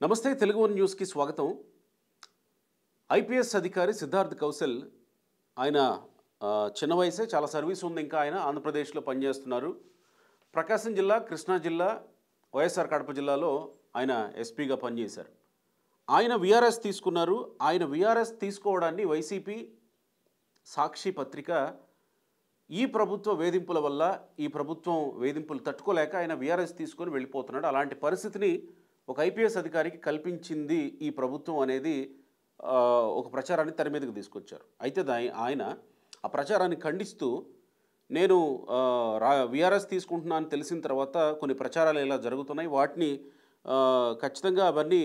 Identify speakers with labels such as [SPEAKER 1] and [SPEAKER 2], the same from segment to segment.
[SPEAKER 1] నమస్తే తెలుగు వన్ న్యూస్కి స్వాగతం. ఐపీఎస్ అధికారి సిద్ధార్థ్ కౌశల్ ఆయన చిన్న వయసే, చాలా సర్వీస్ ఉంది. ఇంకా ఆయన ఆంధ్రప్రదేశ్లో పనిచేస్తున్నారు. ప్రకాశం జిల్లా, కృష్ణా జిల్లా, వైఎస్ఆర్ కడప జిల్లాలో ఆయన ఎస్పీగా పనిచేశారు. ఆయన వీఆర్ఎస్ తీసుకున్నారు. ఆయన వీఆర్ఎస్ తీసుకోవడాన్ని వైసీపీ సాక్షి పత్రిక ఈ ప్రభుత్వ వేధింపుల వల్ల, ఈ ప్రభుత్వం వేధింపులు తట్టుకోలేక ఆయన వీఆర్ఎస్ తీసుకొని వెళ్ళిపోతున్నాడు. అలాంటి పరిస్థితిని ఒక ఐపీఎస్ అధికారికి కల్పించింది ఈ ప్రభుత్వం అనేది ఒక ప్రచారాన్ని తెర మీదకి తీసుకొచ్చారు. అయితే ఆయన ఆ ప్రచారాన్ని ఖండిస్తూ, నేను వీఆర్ఎస్ తీసుకుంటున్నాను తెలిసిన తర్వాత కొన్ని ప్రచారాలు ఇలా జరుగుతున్నాయి, వాటిని ఖచ్చితంగా అవన్నీ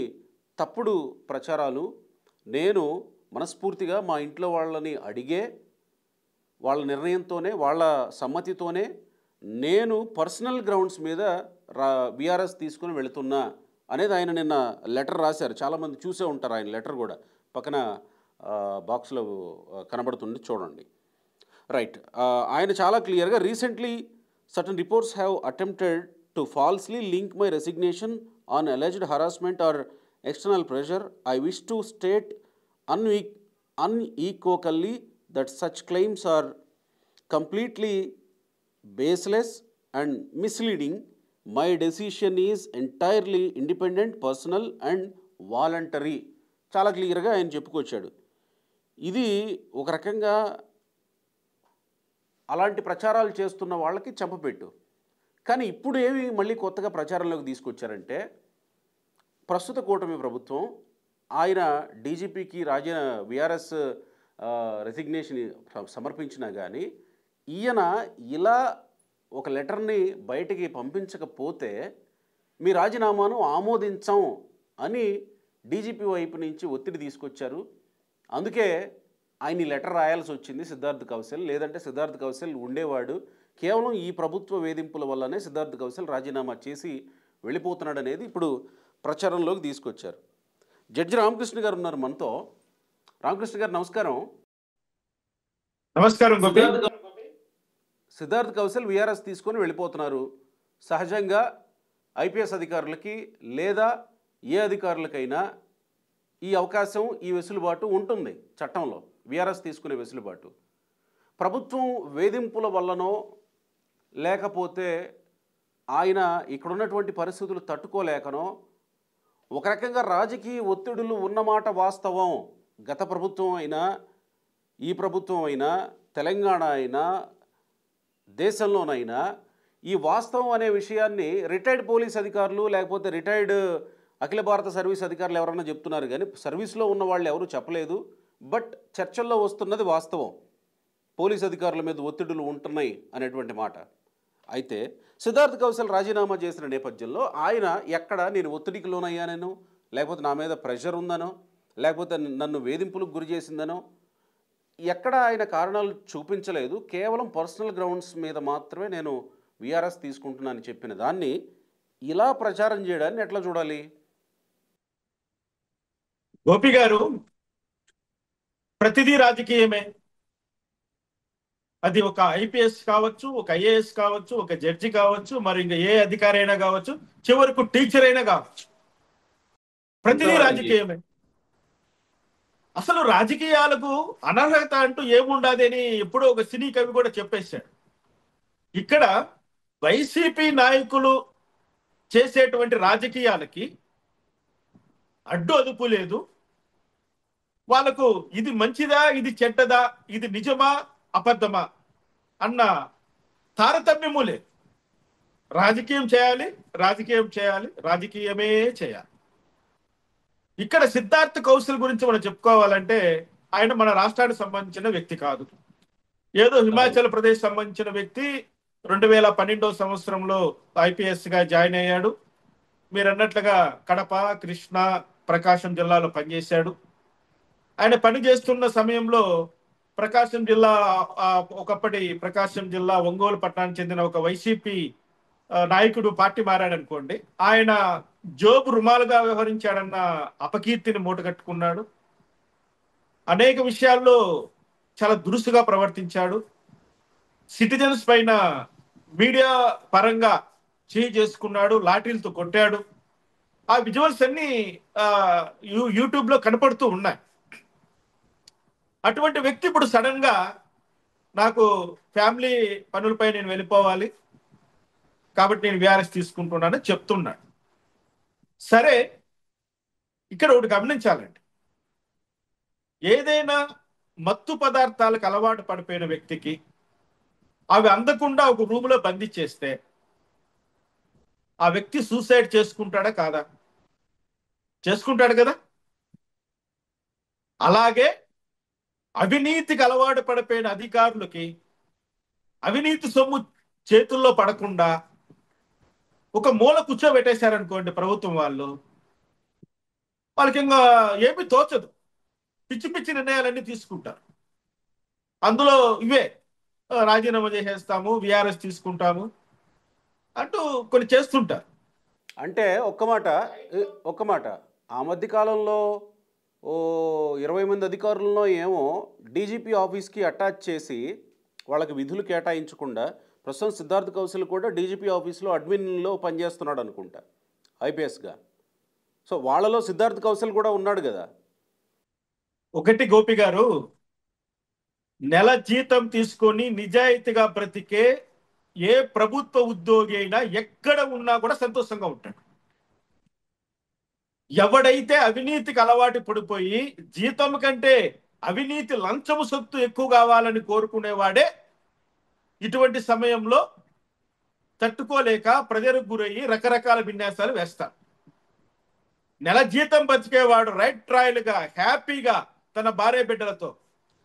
[SPEAKER 1] తప్పుడు ప్రచారాలు, నేను మనస్ఫూర్తిగా మా ఇంట్లో వాళ్ళని అడిగే, వాళ్ళ నిర్ణయంతోనే, వాళ్ళ సమ్మతితోనే నేను పర్సనల్ గ్రౌండ్స్ మీద వీఆర్ఎస్ తీసుకుని వెళుతున్నా అనేది ఆయన నిన్న లెటర్ రాశారు. చాలామంది చూసే ఉంటారు ఆయన లెటర్ కూడా. పక్కన బాక్స్లో కనబడుతుంది, చూడండి. రైట్, ఆయన చాలా క్లియర్గా, recently certain reports have attempted to falsely link my resignation on alleged harassment or external pressure. I wish to state unequivocally that such claims are completely baseless and misleading. My decision is entirely independent, personal and voluntary. చాలా క్లియర్గా ఆయన చెప్పుకొచ్చాడు. ఇది ఒక రకంగా అలాంటి ప్రచారాలు చేస్తున్న వాళ్ళకి చెంపపెట్టు. కానీ ఇప్పుడు ఏమి మళ్ళీ కొత్తగా ప్రచారంలోకి తీసుకొచ్చారంటే, ప్రస్తుత కూటమి ప్రభుత్వం ఆయన డీజీపీకి వీఆర్ఎస్ రెసిగ్నేషన్ సమర్పించినా కానీ ఈయన ఇలా ఒక లెటర్ని బయటికి పంపించకపోతే మీ రాజీనామాను ఆమోదించాం అని డీజీపీ వైపు నుంచి ఒత్తిడి తీసుకొచ్చారు. అందుకే ఆయన ఈ లెటర్ రాయాల్సి వచ్చింది సిద్ధార్థ్ కౌశల్. లేదంటే సిద్ధార్థ్ కౌశల్ ఉండేవాడు. కేవలం ఈ ప్రభుత్వ వేధింపుల వల్లనే సిద్ధార్థ్ కౌశల్ రాజీనామా చేసి వెళ్ళిపోతున్నాడు అనేది ఇప్పుడు ప్రచారంలోకి తీసుకొచ్చారు. జడ్జి రామకృష్ణ గారు ఉన్నారు మనతో. రామకృష్ణ గారు నమస్కారం.
[SPEAKER 2] నమస్కారం.
[SPEAKER 1] సిద్ధార్థ్ కౌశల్ వీఆర్ఎస్ తీసుకొని వెళ్ళిపోతున్నారు. సహజంగా ఐపీఎస్ అధికారులకి లేదా ఏ అధికారులకైనా ఈ అవకాశం, ఈ వెసులుబాటు ఉంటుంది చట్టంలో, వీఆర్ఎస్ తీసుకునే వెసులుబాటు. ప్రభుత్వం వేధింపుల వల్లనో లేకపోతే ఆయన ఇక్కడున్నటువంటి పరిస్థితులు తట్టుకోలేకనో, ఒక రకంగా రాజకీయ ఒత్తిడులు ఉన్నమాట వాస్తవం. గత ప్రభుత్వం అయినా, ఈ ప్రభుత్వం అయినా, తెలంగాణ అయినా, దేశంలోనైనా ఈ వాస్తవం అనే విషయాన్ని రిటైర్డ్ పోలీస్ అధికారులు లేకపోతే రిటైర్డ్ అఖిల భారత సర్వీస్ అధికారులు ఎవరన్నా చెప్తున్నారు, కానీ సర్వీస్లో ఉన్న వాళ్ళు ఎవరు చెప్పలేదు. బట్ చర్చల్లో వస్తున్నది వాస్తవం. పోలీస్ అధికారుల మీద ఒత్తిడులు ఉంటున్నాయి అనేటువంటి మాట. అయితే సిద్ధార్థ్ కౌశల్ రాజీనామా చేసిన నేపథ్యంలో ఆయన ఎక్కడ నేను ఒత్తిడికి లోనయ్యానో, లేకపోతే నా మీద ప్రెషర్ ఉందనో, లేకపోతే నన్ను వేధింపులకు గురి చేసిందనో ఎక్కడ ఆయన కారణాలు చూపించలేదు. కేవలం పర్సనల్ గ్రౌండ్స్ మీద మాత్రమే నేను వీఆర్ఎస్ తీసుకుంటున్నానని చెప్పిన దాన్ని ఇలా ప్రచారం చేయడాన్ని ఎట్లా చూడాలి?
[SPEAKER 2] గోపి గారు, ప్రతిదీ రాజకీయమే. అది ఒక ఐపీఎస్ కావచ్చు, ఒక ఐఏఎస్ కావచ్చు, ఒక జడ్జి కావచ్చు, మరి ఇంకా ఏ అధికారి అయినా కావచ్చు, చివరకు టీచర్ అయినా కావచ్చు, ప్రతిదీ రాజకీయమే. అసలు రాజకీయాలకు అనర్హత అంటూ ఏముండదు అని ఎప్పుడో ఒక సినీ కవి కూడా చెప్పేశాడు. ఇక్కడ వైసీపీ నాయకులు చేసేటువంటి రాజకీయాలకి అడ్డు అదుపు లేదు. వాళ్ళకు ఇది మంచిదా, ఇది చెడ్డదా, ఇది నిజమా అబద్ధమా అన్న తారతమ్యము లేదు. రాజకీయం చేయాలి, రాజకీయం చేయాలి, రాజకీయమే చేయాలి. ఇక్కడ సిద్ధార్థ్ కౌశల్ గురించి మనం చెప్పుకోవాలంటే, ఆయన మన రాష్ట్రానికి సంబంధించిన వ్యక్తి కాదు. ఏదో హిమాచల్ ప్రదేశ్ సంబంధించిన వ్యక్తి. 2012వ సంవత్సరంలో ఐపీఎస్ గా జాయిన్ అయ్యాడు. మీరు అన్నట్లుగా కడప, కృష్ణా, ప్రకాశం జిల్లాలో పనిచేశాడు. ఆయన పనిచేస్తున్న సమయంలో ప్రకాశం జిల్లా, ఒకప్పటి ప్రకాశం జిల్లా ఒంగోలు పట్టణానికి చెందిన ఒక వైసీపీ నాయకుడు పార్టీ మారాడనుకోండి, ఆయన జోబు రుమాలుగా వ్యవహరించాడన్న అపకీర్తిని మూటగట్టుకున్నాడు. అనేక విషయాల్లో చాలా దురుసుగా ప్రవర్తించాడు. సిటిజన్స్ పైన మీడియా పరంగా చేయి చేసుకున్నాడు, లాఠీలతో కొట్టాడు. ఆ విజువల్స్ అన్ని యూట్యూబ్ లో కనపడుతూ ఉన్నాయి. అటువంటి వ్యక్తి ఇప్పుడు సడన్ గా నాకు ఫ్యామిలీ పనులపై నేను వెళ్ళిపోవాలి కాబట్టి నేను విఆర్ఎస్ తీసుకుంటున్నానని చెప్తున్నాడు. సరే, ఇక్కడ ఒకటి గమనించాలండి. ఏదైనా మత్తు పదార్థాలకు అలవాటు పడిపోయిన వ్యక్తికి అవి అందకుండా ఒక రూములో బంధించేస్తే ఆ వ్యక్తి సూసైడ్ చేసుకుంటాడా కాదా? చేసుకుంటాడు కదా. అలాగే అవినీతికి అలవాటు పడిపోయిన అధికారులకి అవినీతి సొమ్ము చేతుల్లో పడకుండా ఒక మూల కూర్చోబెట్టేశారనుకోండి ప్రభుత్వం వాళ్ళకి ఇంకా ఏమీ తోచదు, పిచ్చి పిచ్చి నిర్ణయాలన్నీ తీసుకుంటారు. అందులో ఇవే రాజీనామా చేసేస్తాము, విఆర్ఎస్ తీసుకుంటాము అంటూ కొన్ని చేస్తుంటారు.
[SPEAKER 1] అంటే ఒక్క మాట ఆ మధ్య కాలంలో ఓ 20 మంది అధికారులను ఏమో డీజీపీ ఆఫీస్కి అటాచ్ చేసి వాళ్ళకి విధులు కేటాయించకుండా ప్రస్తుతం సిద్ధార్థ్ కౌశల్ కూడా డీజీపీ ఆఫీస్లో అడ్మిన్లో పనిచేస్తున్నాడు అనుకుంటా ఐపీఎస్గా. సో వాళ్ళలో సిద్ధార్థ్ కౌశల్ కూడా ఉన్నాడు కదా.
[SPEAKER 2] ఒకటి గోపి గారు, నెల జీతం తీసుకొని నిజాయితీగా బ్రతికే ఏ ప్రభుత్వ ఉద్యోగి అయినా ఎక్కడ ఉన్నా కూడా సంతోషంగా ఉంటాడు. ఎవడైతే అవినీతికి అలవాటు పడిపోయి జీతం కంటే అవినీతి లంచము సొత్తు ఎక్కువ కావాలని కోరుకునేవాడే ఇటువంటి సమయంలో తట్టుకోలేక ప్రజలకు గురయ్యి రకరకాల విన్యాసాలు వేస్తాడు. నెల జీతం బతికేవాడు రైట్ ట్రాయల్గా హ్యాపీగా తన భార్య బిడ్డలతో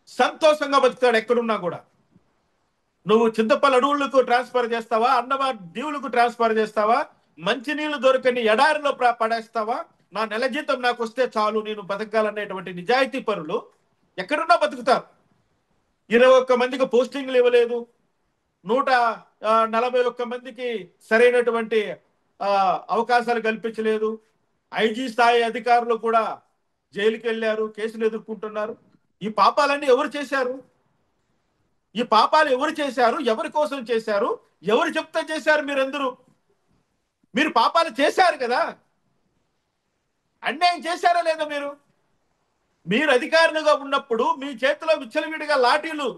[SPEAKER 2] సంతోషంగా బతుకుతాడు ఎక్కడున్నా కూడా. నువ్వు చింతపల్లి అడవులకు ట్రాన్స్ఫర్ చేస్తావా, అన్నవా దీవులకు ట్రాన్స్ఫర్ చేస్తావా, మంచినీళ్లు దొరకని ఎడారిలో పడేస్తావా, నా నెల జీతం నాకు వస్తే చాలు నేను బతకాలనేటువంటి నిజాయితీ పరులు ఎక్కడున్నా బతుకుతారు. 21 మందికి పోస్టింగ్లు ఇవ్వలేదు, 141 మందికి సరైనటువంటి అవకాశాలు కల్పించలేదు, ఐజీ స్థాయి అధికారులు కూడా జైలుకి వెళ్ళారు, కేసులు ఎదుర్కొంటున్నారు. ఈ పాపాలన్నీ ఎవరు చేశారు? ఈ పాపాలు ఎవరు చేశారు? ఎవరి కోసం చేశారు? ఎవరు చెప్తే చేశారు? మీరు పాపాలు చేశారు కదా, అన్యాయం చేశారా లేదా? మీరు అధికారులుగా ఉన్నప్పుడు మీ చేతిలో విచ్చలవిడిగా లాఠీలు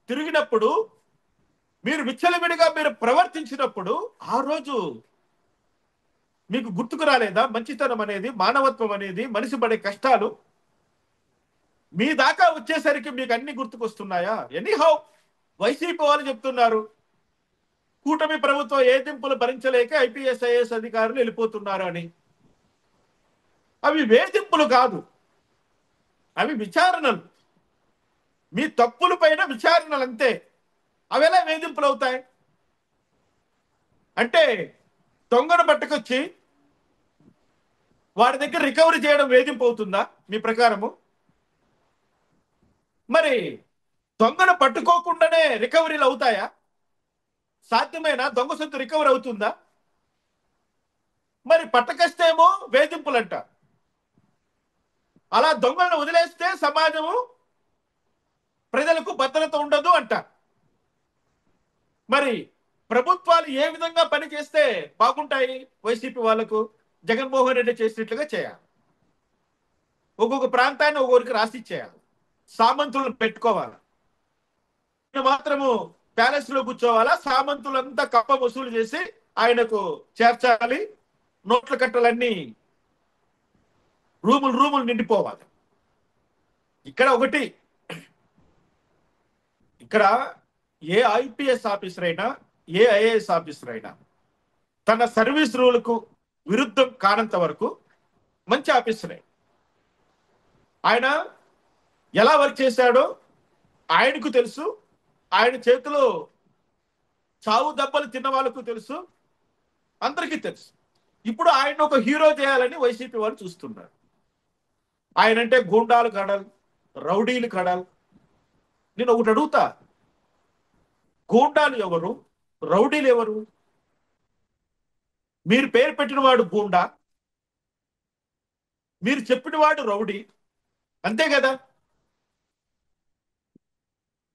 [SPEAKER 2] తిరిగినప్పుడు, మీరు విచ్చలవిడిగా మీరు ప్రవర్తించినప్పుడు ఆ రోజు మీకు గుర్తుకు రాలేదా మంచితనం అనేది, మానవత్వం అనేది, మనిషి పడే కష్టాలు? మీ దాకా వచ్చేసరికి మీకు అన్ని గుర్తుకొస్తున్నాయా? ఎనీహౌ వైసీపీ వాళ్ళు చెప్తున్నారు కూటమి ప్రభుత్వం ఏదింపులు భరించలేక ఐపీఎస్ ఐఏఎస్ అధికారులు వెళ్ళిపోతున్నారు అని. అవి వేధింపులు కాదు, అవి విచారణలు. మీ తప్పుల పైన విచారణలు అంతే. అవి ఎలా వేధింపులు అవుతాయి? అంటే దొంగను పట్టుకొచ్చి వాడి దగ్గర రికవరీ చేయడం వేధింపు అవుతుందా మీ ప్రకారము? మరి దొంగను పట్టుకోకుండానే రికవరీలు అవుతాయా? సాధ్యమేనా? దొంగ సొత్తు రికవరీ అవుతుందా? మరి పట్టకస్తేమో వేధింపులంట. అలా దొంగలను వదిలేస్తే సమాజము ప్రజలకు భద్రత ఉండదు అంట. మరి ప్రభుత్వాలు ఏ విధంగా పని చేస్తే బాగుంటాయి? వైసీపీ వాళ్లకు జగన్మోహన్ రెడ్డి చేసినట్లుగా చేయాలి. ఒక్కొక్క ప్రాంతాన్ని ఒక్కొక్కరికి రాసిచ్చేయాలి, సామంతులను పెట్టుకోవాలి. మాత్రము ప్యాలెస్ లో కూర్చోవాలా? సామంతులంతా కప్ప వసూలు చేసి ఆయనకు చేర్చాలి, నోట్ల కట్టలన్నీ రూములు నిండిపోవాలి. ఇక్కడ ఏ ఐపీఎస్ ఆఫీసర్ అయినా, ఏ ఐఏఎస్ ఆఫీసర్ అయినా తన సర్వీస్ రూల్కు విరుద్ధం కానంత వరకు మంచి ఆఫీసరే. ఆయన ఎలా వర్క్ చేశాడో ఆయనకు తెలుసు, ఆయన చేతిలో చావు దెబ్బలు తిన్న వాళ్ళకు తెలుసు, అందరికీ తెలుసు. ఇప్పుడు ఆయన ఒక హీరో చేయాలని వైసీపీ వాళ్ళు చూస్తున్నారు. ఆయనంటే గూండాలు కడల్, రౌడీలు కడల్. నేను ఒకటి అడుగుతా, గూండాలు ఎవరు, రౌడీలు ఎవరు? మీరు పేరు పెట్టినవాడు గూండా, మీరు చెప్పినవాడు రౌడీ, అంతే కదా?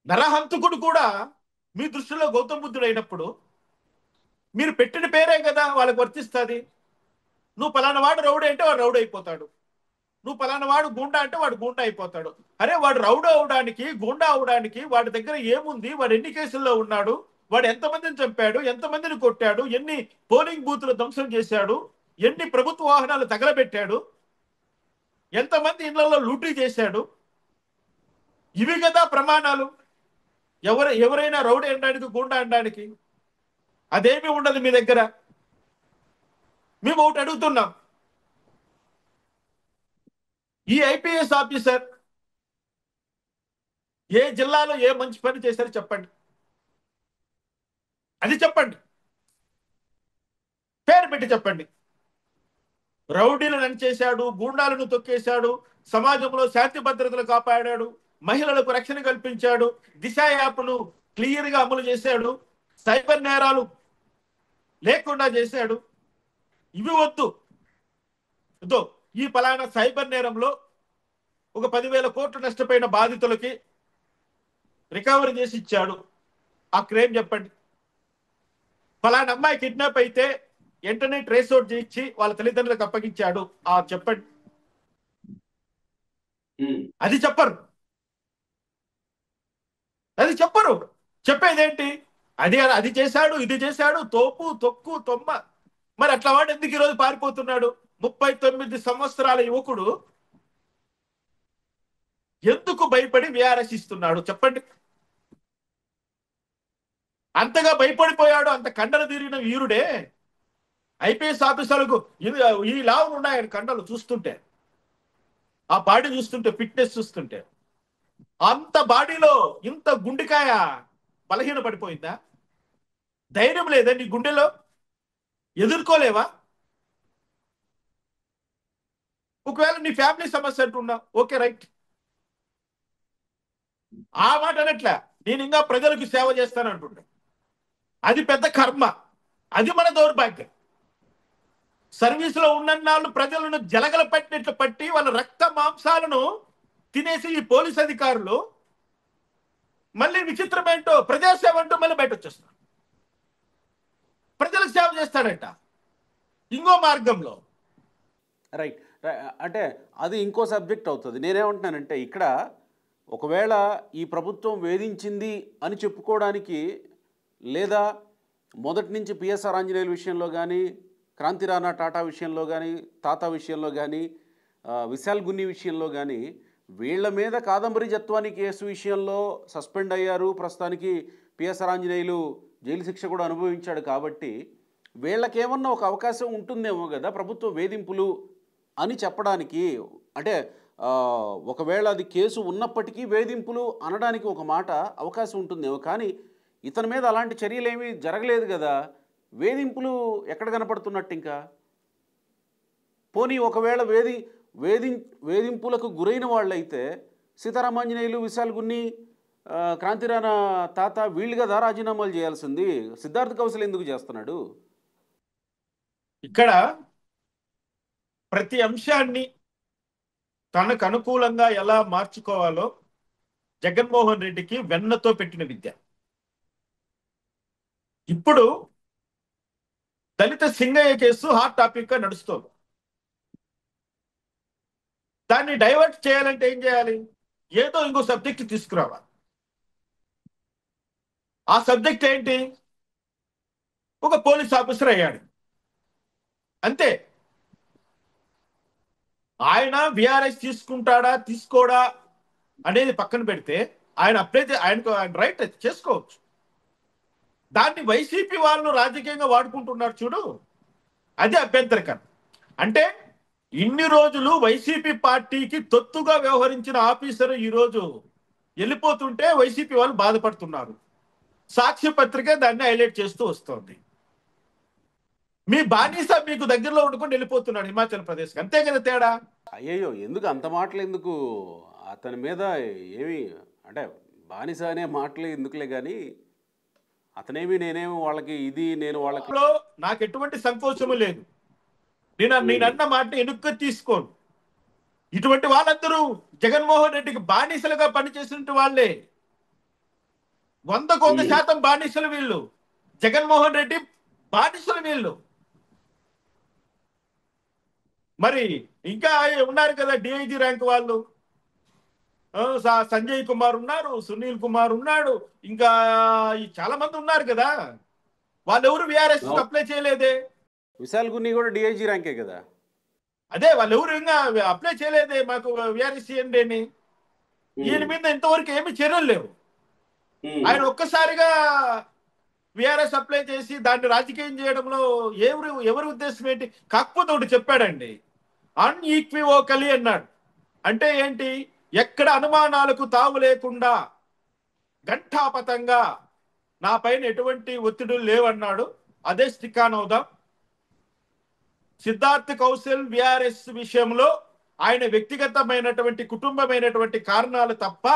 [SPEAKER 2] నరహంతకుడు కూడా మీ దృష్టిలో గౌతమ బుద్ధుడు అయినప్పుడు మీరు పెట్టిన పేరే కదా వాళ్ళకి వర్తిస్తుంది. నువ్వు పలానా వాడు రౌడీ అంటే వాడు రౌడీ అయిపోతాడు, నువ్వు పలానా వాడు గుండా అంటే వాడు గుండా అయిపోతాడు. అరే వాడు రౌడీ అవడానికి, గుండా అవడానికి వాడి దగ్గర ఏముంది, వాడు ఎన్ని కేసుల్లో ఉన్నాడు, వాడు ఎంతమందిని చంపాడు, ఎంతమందిని కొట్టాడు, ఎన్ని పోలింగ్ బూతులు ధ్వంసం చేశాడు, ఎన్ని ప్రభుత్వ వాహనాలు తగలబెట్టాడు, ఎంతమంది ఇళ్లలో లూటీ చేశాడు, ఇవి కదా ప్రమాణాలు. ఎవరైనా రౌడీ అనడానికి, గుండా అనడానికి. అదేమీ ఉండదు మీ దగ్గర. మేము ఒకటి అడుగుతున్నాం, ఈ ఐపీఎస్ ఆఫీసర్ ఏ జిల్లాలో ఏ మంచి పని చేశారో చెప్పండి, అది చెప్పండి, పేరు పెట్టి చెప్పండి. రౌడీలను అణచేశాడు, గూండాలను తొక్కేశాడు, సమాజంలో శాంతి భద్రతలు కాపాడాడు, మహిళలకు రక్షణ కల్పించాడు, దిశ యాప్ను క్లియర్ గా అమలు చేశాడు, సైబర్ నేరాలు లేకుండా చేశాడు. ఇవి వద్దు. ఈ పలానా సైబర్ నేరంలో ఒక 10,000 కోట్లు నష్టపోయిన బాధితులకి రికవరీ చేసి ఇచ్చాడు, ఆ క్లెయిమ్ చెప్పండి. పలానా అమ్మాయి కిడ్నాప్ అయితే వెంటనే ట్రేస్ అవుట్ చేయించి వాళ్ళ తల్లిదండ్రులకు అప్పగించాడు, ఆ చెప్పండి. అది చెప్పరు, అది చెప్పరు. చెప్పేదేంటి? అది చేశాడు, ఇది చేశాడు, తోపు తొక్కు తొమ్మ. మరి అట్లా వాడు ఎందుకు ఈరోజు పారిపోతున్నాడు? 39 సంవత్సరాల యువకుడు ఎందుకు భయపడి విఆర్ఎస్ ఇస్తున్నాడు చెప్పండి. అంతగా భయపడిపోయాడు, అంత కండలు తీరిన వీరుడే ఐపీఎస్ ఆఫీసర్లకు ఈ లావులు ఉన్నాయి కండలు చూస్తుంటే, ఆ బాడీ చూస్తుంటే, ఫిట్నెస్ చూస్తుంటే. అంత బాడీలో ఇంత గుండెకాయ బలహీన పడిపోయిందా? ధైర్యం లేదా నీ గుండెలో? ఎదుర్కోలేవా? ఒకవేళ నీ ఫ్యామిలీ సమస్య అంటున్నా, ఓకే రైట్, ఆ మాట అనట్లే. నేను ఇంకా ప్రజలకు సేవ చేస్తాను అంటుంటా, అది పెద్ద కర్మ, అది మన దౌర్భాగ్యం. సర్వీసులో ఉన్నన్నాళ్ళు ప్రజలను జలగల పట్టినట్లు పట్టి వాళ్ళ రక్త మాంసాలను తినేసి ఈ పోలీస్ అధికారులు మళ్ళీ విచిత్రమేంటో ప్రజాసేవ అంటూ మళ్ళీ బయట వచ్చేస్తారు. ప్రజలకు సేవ చేస్తాడంట ఇంకో మార్గంలో.
[SPEAKER 1] రైట్. అంటే అది ఇంకో సబ్జెక్ట్ అవుతుంది. నేనేమంటున్నానంటే ఇక్కడ ఒకవేళ ఈ ప్రభుత్వం వేధించింది అని చెప్పుకోవడానికి, లేదా మొదటి నుంచి పిఎస్ఆర్ ఆంజనేయుల విషయంలో కానీ, క్రాంతి రాణా టాటా విషయంలో కానీ, తాతా విషయంలో కానీ, విశాల్ గున్ని విషయంలో కానీ, వీళ్ళ మీద కాదంబరి జత్వాని కేసు విషయంలో సస్పెండ్ అయ్యారు. ప్రస్తుతానికి పిఎస్ఆర్ ఆంజనేయులు జైలు శిక్ష కూడా అనుభవించాడు. కాబట్టి వీళ్ళకేమన్నా ఒక అవకాశం ఉంటుందేమో కదా ప్రభుత్వ వేధింపులు అని చెప్పడానికి. అంటే ఒకవేళ అది కేసు ఉన్నప్పటికీ వేధింపులు అనడానికి ఒక మాట అవకాశం ఉంటుందేమో. కానీ ఇతని మీద అలాంటి చర్యలు ఏమీ జరగలేదు కదా, వేధింపులు ఎక్కడ కనపడుతున్నట్టు? ఇంకా పోనీ ఒకవేళ వేధింపులకు గురైన వాళ్ళైతే సీతారామాంజనేయులు, విశాల్ గున్ని, క్రాంతి రాణా తాత వీళ్ళు కదా రాజీనామాలు చేయాల్సింది. సిద్ధార్థ్ కౌశల్ ఎందుకు చేస్తున్నాడు?
[SPEAKER 2] ఇక్కడ ప్రతి అంశాన్ని తనకు అనుకూలంగా ఎలా మార్చుకోవాలో జగన్మోహన్ రెడ్డికి వెన్నతో పెట్టిన విద్య. ఇప్పుడు దళిత సింగయ్య కేసు హాట్ టాపిక్ గా నడుస్తోంది. దాన్ని డైవర్ట్ చేయాలంటే ఏం చేయాలి? ఏదో ఇంకో సబ్జెక్ట్ తీసుకురావాలి. ఆ సబ్జెక్ట్ ఏంటి? ఒక పోలీస్ ఆఫీసర్ అయ్యాడు, అంతే. ఆయన విఆర్ఎస్ తీసుకుంటాడా తీసుకోడా అనేది పక్కన పెడితే, ఆయన అప్లై ఆయనకు రైట్ చేసుకోవచ్చు. దాన్ని వైసీపీ వాళ్ళు రాజకీయంగా వాడుకుంటున్నారు చూడు, అది అభ్యంతరకరం. అంటే ఇన్ని రోజులు వైసీపీ పార్టీకి తొత్తుగా వ్యవహరించిన ఆఫీసర్ ఈరోజు వెళ్ళిపోతుంటే వైసీపీ వాళ్ళు బాధపడుతున్నారు. సాక్షి పత్రిక దాన్ని హైలైట్ చేస్తూ వస్తోంది. మీ బానిస మీకు దగ్గరలో ఉండుకొని వెళ్ళిపోతున్నాడు హిమాచల్ ప్రదేశ్కి, అంతే కదా తేడా.
[SPEAKER 1] అయ్యయ్యో, ఎందుకు అంత మాటలు? ఎందుకు అతని మీద ఏమి అంటే బానిస అనే మాటలు ఎందుకులే కానీ, అతనేమి నేనేమి వాళ్ళకి ఇది నేను వాళ్ళకి
[SPEAKER 2] నాకు ఎటువంటి సంకోచము లేదు. నేనన్న మాట ఎనుక్క తీసుకోను. ఇటువంటి వాళ్ళందరూ జగన్మోహన్ రెడ్డికి బానిసలుగా పనిచేసిన వాళ్ళే. 100% బానిసలు వీళ్ళు. జగన్మోహన్ రెడ్డి బానిసలు వీళ్ళు. మరి ఇంకా ఉన్నారు కదా డిఐజీ ర్యాంక్ వాళ్ళు, సంజయ్ కుమార్ ఉన్నారు, సునీల్ కుమార్ ఉన్నాడు, ఇంకా చాలా మంది ఉన్నారు కదా. వాళ్ళు ఎవరు విఆర్ఎస్ అప్లై చేయలేదే.
[SPEAKER 1] విశాల్ గున్ని కూడా డిఐజీ ర్యాంకే కదా.
[SPEAKER 2] అదే వాళ్ళు ఎవరు ఇంకా అప్లై చేయలేదే మాకు విఆర్ఎస్ చేయండి అని. ఈయన మీద ఇంతవరకు ఏమి చర్యలు లేవు. ఆయన ఒక్కసారిగా విఆర్ఎస్ అప్లై చేసి దాన్ని రాజకీయం చేయడంలో ఎవరి ఉద్దేశం ఏంటి? కాకపోతే ఒకటి చెప్పాడండి, అన్ఈక్వివోకలీ అన్నాడు. అంటే ఏంటి? ఎక్కడ అనుమానాలకు తావు లేకుండా ఘంటాపథంగా నా పైన ఎటువంటి ఒత్తిడులు లేవన్నాడు. అదే స్టిక్ ఆన్ అవుదాం. సిద్ధార్థ్ కౌశల్ విఆర్ఎస్ విషయంలో ఆయన వ్యక్తిగతమైనటువంటి కుటుంబమైనటువంటి కారణాలు తప్ప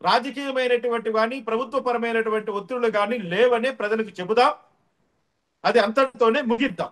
[SPEAKER 2] రాజకీయమైనటువంటి కానీ ప్రభుత్వపరమైనటువంటి ఒత్తిళ్లు కానీ లేవని ప్రజలకు చెబుదాం. అది అంతటితోనే ముగిద్దాం.